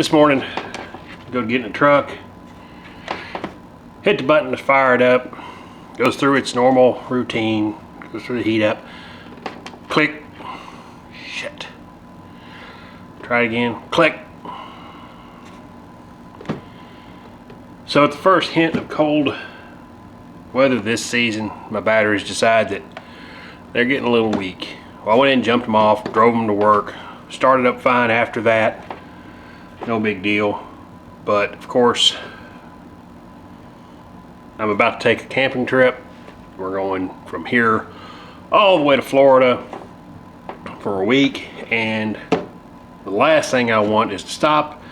this morning, go to get in the truck, hit the button to fire it up, goes through its normal routine, goes through the heat up, click, shit. Try it again, click. So at the first hint of cold weather this season, my batteries decide that they're getting a little weak. Well, I went in and jumped them off, drove them to work, started up fine after that. No big deal. But of course, I'm about to take a camping trip. We're going from here all the way to Florida for a week, and the last thing I want is to stop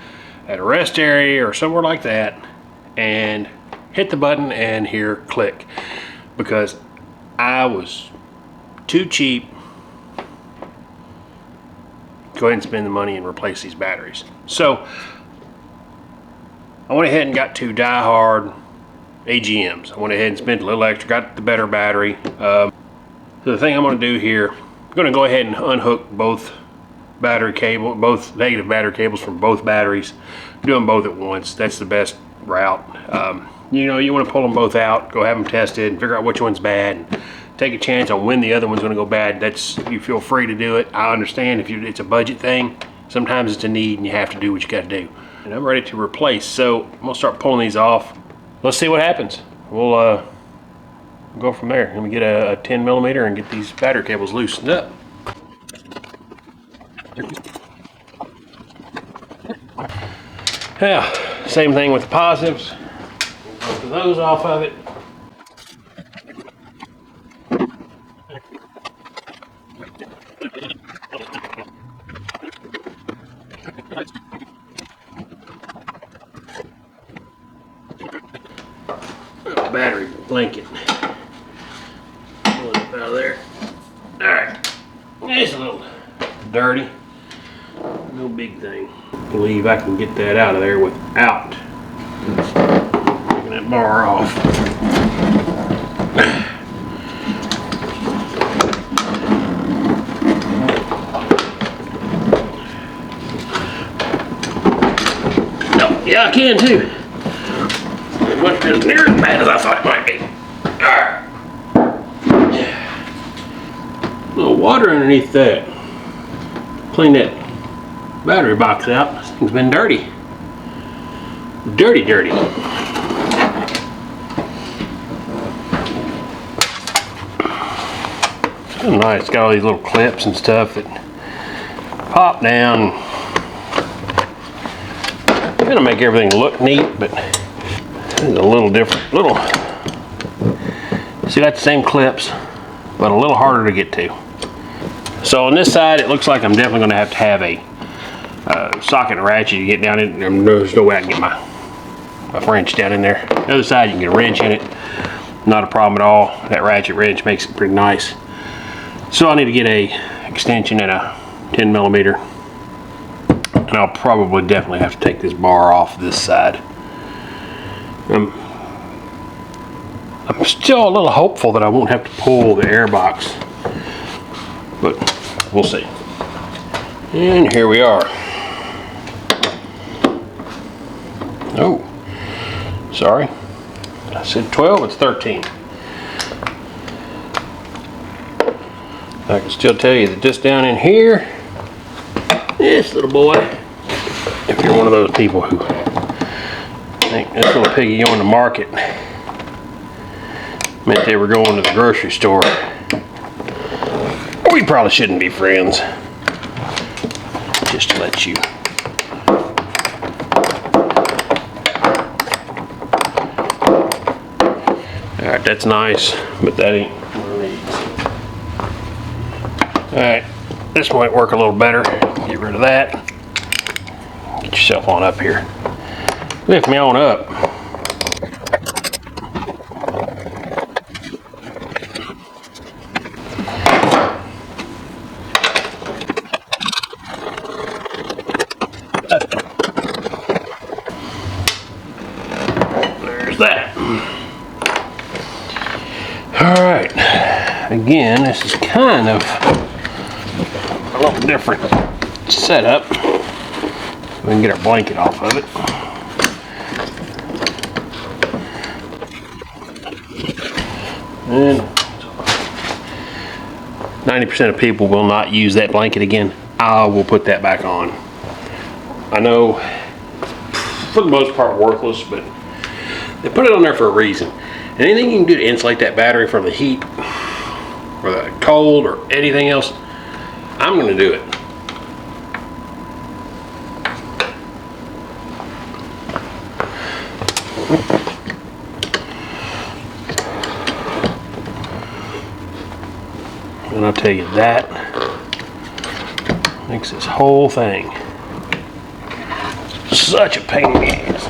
at a rest area or somewhere like that and hit the button and hear click, because I was too cheap to go ahead and spend the money and replace these batteries. So I went ahead and got two die-hard AGMs. I went ahead and spent a little extra, got the better battery. So the thing I'm going to do here, I'm going to go ahead and unhook both negative battery cables from both batteries. Do them both at once. That's the best route. You know, you want to pull them both out, go have them tested, and figure out which one's bad, and take a chance on when the other one's going to go bad. You feel free to do it. I understand if it's a budget thing. Sometimes it's a need and you have to do what you got to do. And I'm ready to replace, so I'm going to start pulling these off. Let's see what happens. We'll go from there. Let me get a 10 millimeter and get these battery cables loosened up. Yeah, same thing with the positives. Both of those off of it. Battery blanket. Pull it up out of there. Alright. It's a little dirty. No big thing. I believe I can get that out of there without taking that bar off. Oh, yeah, I can too. It wasn't as near as bad as I thought it might be. Alright. A little water underneath that. Clean that battery box out. This thing's been dirty. Dirty, dirty. So nice. It's got all these little clips and stuff that pop down. It's gonna make everything look neat, but it's a little different. See, got the same clips, but a little harder to get to. So on this side, it looks like I'm definitely going to have a socket and ratchet to get down in. There's no way I can get my wrench down in there. The other side, you can get a wrench in it. Not a problem at all. That ratchet wrench makes it pretty nice. So I need to get a extension and a 10 millimeter. And I'll probably definitely have to take this bar off this side. I'm still a little hopeful that I won't have to pull the air box, but we'll see. And here we are. Oh, sorry. I said 12, it's 13. I can still tell you that this down in here, this little boy, if you're one of those people who think this little piggy going to market meant they were going to the grocery store, we probably shouldn't be friends. Just to let you. Alright, that's nice, but that ain't one of these. Alright, this might work a little better. Get rid of that. Get yourself on up here. Lift me on up. There's that. Alright, again, this is kind of a little different setup, We can get our blanket off of it. And 90% of people will not use that blanket again. I will put that back on. I know, for the most part, worthless, but they put it on there for a reason. And anything you can do to insulate that battery from the heat or the cold or anything else, I'm going to do it. And I'll tell you, that makes this whole thing such a pain in the ass.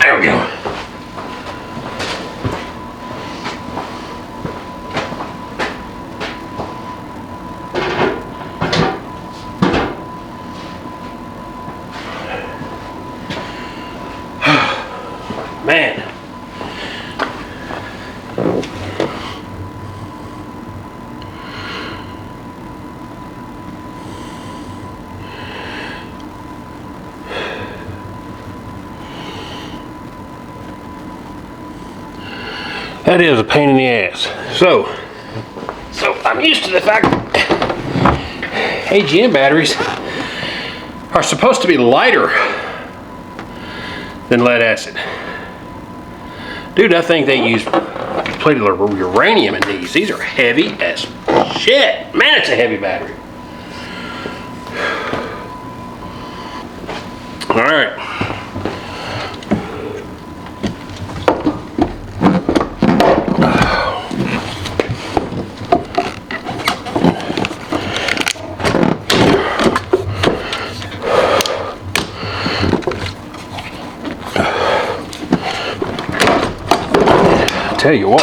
There we go. Man. That is a pain in the ass. So I'm used to the fact that AGM batteries are supposed to be lighter than lead acid. Dude, I think they use plated uranium in these. These are heavy as shit. Man, it's a heavy battery. All right. Tell you what,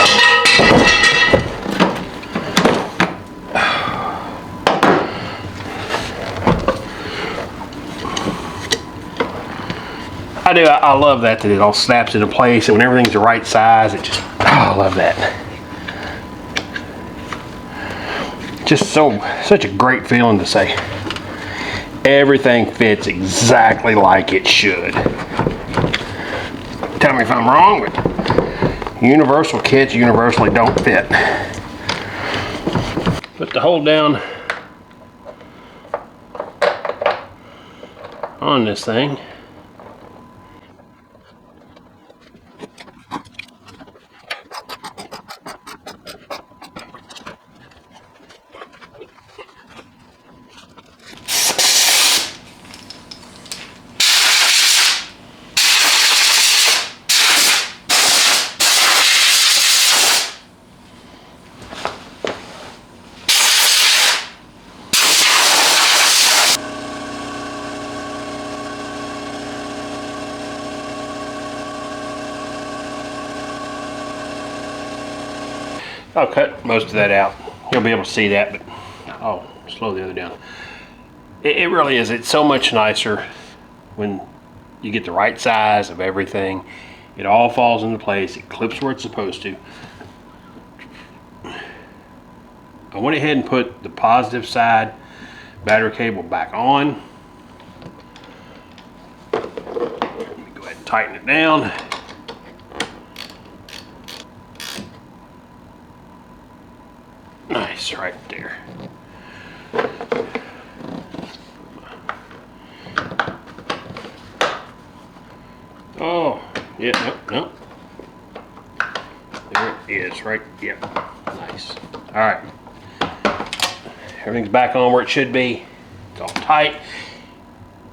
I love that it all snaps into place, and when everything's the right size, it just, I love that. Just such a great feeling to say everything fits exactly like it should. Tell me if I'm wrong, but universal kits universally don't fit. Put the hold down on this thing. I'll cut most of that out. You'll be able to see that, but I'll slow the other down. It really is. It's so much nicer when you get the right size of everything. It all falls into place. It clips where it's supposed to. I went ahead and put the positive side battery cable back on. Let me go ahead and tighten it down. Nice, right there. Oh, yeah, nope. There it is, right, yep, nice. All right, everything's back on where it should be. It's all tight.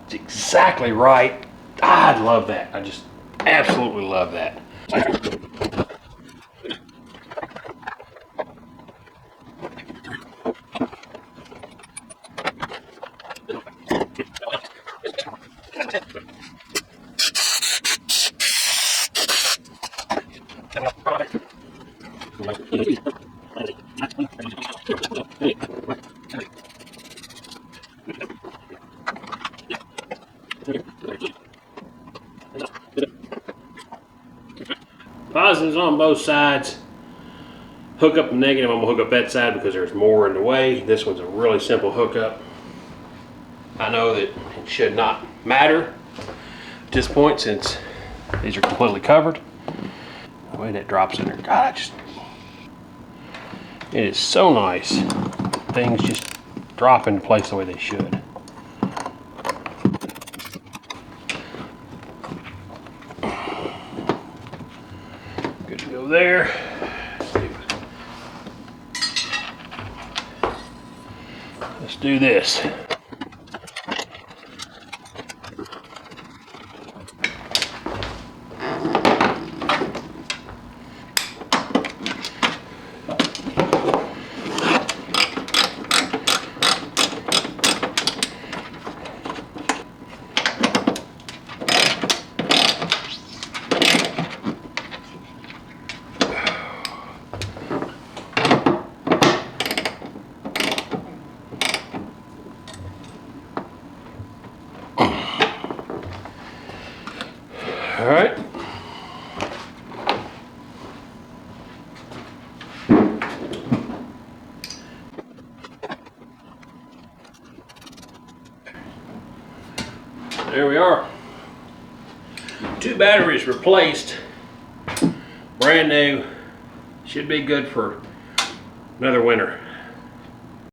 It's exactly right. I love that. I just absolutely love that. Positives on both sides. Hook up the negative, I'm gonna hook up that side because there's more in the way. This one's a really simple hookup. I know that it should not matter at this point since these are completely covered. The way that drops in there, God, it is so nice. Things just drop into place the way they should. Good to go there. Let's do this. All right. There we are. 2 batteries replaced. Brand new. Should be good for another winter.